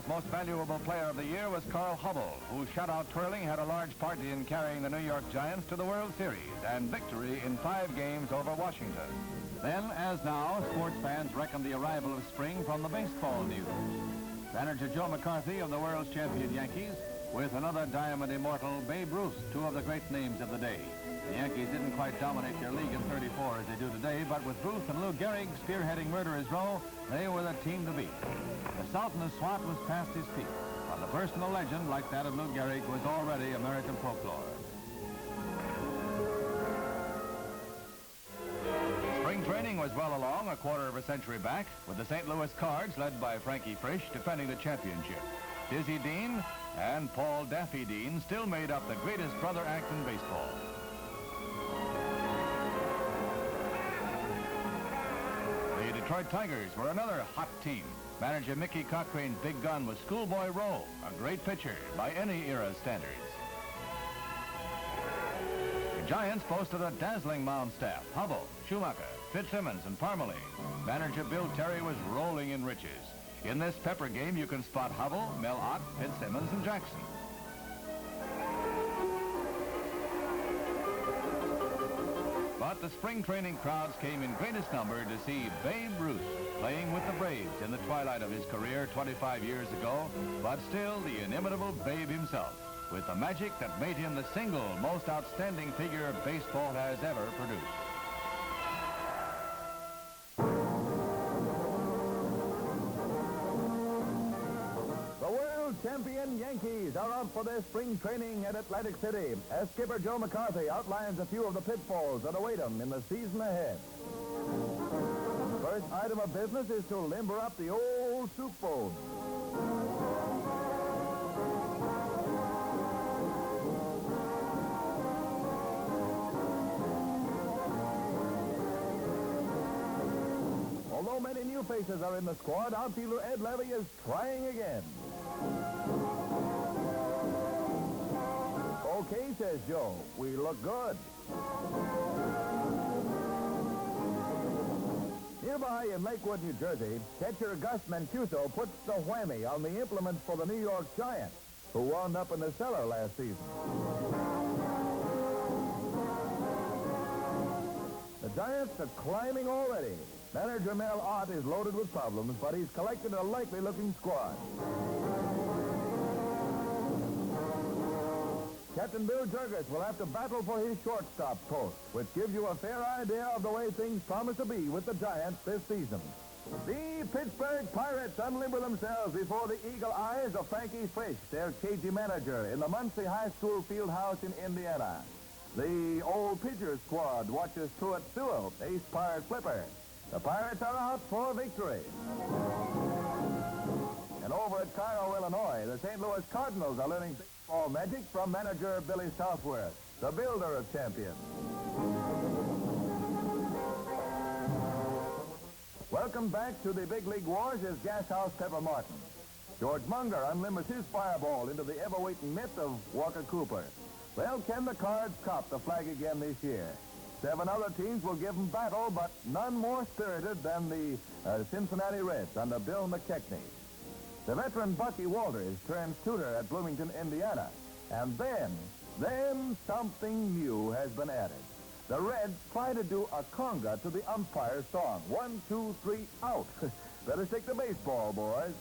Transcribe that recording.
Most Valuable Player of the Year was Carl Hubble, whose shutout twirling had a large part in carrying the New York Giants to the World Series and victory in 5 games over Washington. Then, as now, sports fans reckon the arrival of spring from the baseball news. Manager Joe McCarthy of the world's champion Yankees with another Diamond Immortal, Babe Ruth, 2 of the great names of the day. The Yankees didn't quite dominate their league in 34 as they do today, but with Ruth and Lou Gehrig spearheading Murderers Row, they were the team to beat. The Sultan of Swat was past his peak, but a personal legend like that of Lou Gehrig was already American folklore. Spring training was well along a quarter of a century back, with the St. Louis Cards, led by Frankie Frisch, defending the championship. Dizzy Dean and Paul Daffy Dean still made up the greatest brother act in baseball. The Detroit Tigers were another hot team. Manager Mickey Cochrane's big gun was Schoolboy Rowe, a great pitcher by any era standards. The Giants boasted a dazzling mound staff: Hubble, Schumacher, Fitzsimmons, and Parmalee. Manager Bill Terry was rolling in riches. In this pepper game, you can spot Hubble, Mel Ott, Fitzsimmons, and Jackson. But the spring training crowds came in greatest number to see Babe Ruth playing with the Braves in the twilight of his career 25 years ago, but still the inimitable Babe himself, with the magic that made him the single most outstanding figure baseball has ever produced. Champion Yankees are out for their spring training at Atlantic City as skipper Joe McCarthy outlines a few of the pitfalls that await them in the season ahead. First item of business is to limber up the old soup bone. Although many new faces are in the squad, outfielder Ed Levy is trying again. Okay, says Joe. We look good. Nearby in Lakewood, New Jersey, catcher Gus Mancuso puts the whammy on the implements for the New York Giants, who wound up in the cellar last season. The Giants are climbing already. Manager Mel Ott is loaded with problems, but he's collected a likely-looking squad. Captain Bill Jurgis will have to battle for his shortstop post, which gives you a fair idea of the way things promise to be with the Giants this season. The Pittsburgh Pirates unlimber themselves before the eagle eyes of Frankie Frisch, their cagey manager, in the Muncie High School field house in Indiana. The old pitcher squad watches Truett Sewell, ace Pirate flipper. The Pirates are out for victory. And over at Cairo, Illinois, the St. Louis Cardinals are learning baseball magic from manager Billy Southworth, the builder of champions. Welcome back to the Big League Wars is Gashouse Pepper Martin. George Munger unlimbers his fireball into the ever-waiting mitt of Walker Cooper. Well, can the Cards cop the flag again this year? 7 other teams will give them battle, but none more spirited than the Cincinnati Reds under Bill McKechnie. The veteran Bucky Walters turns tutor at Bloomington, Indiana. And then something new has been added. The Reds try to do a conga to the umpire's song. 1, 2, 3, out. Better stick to baseball, boys.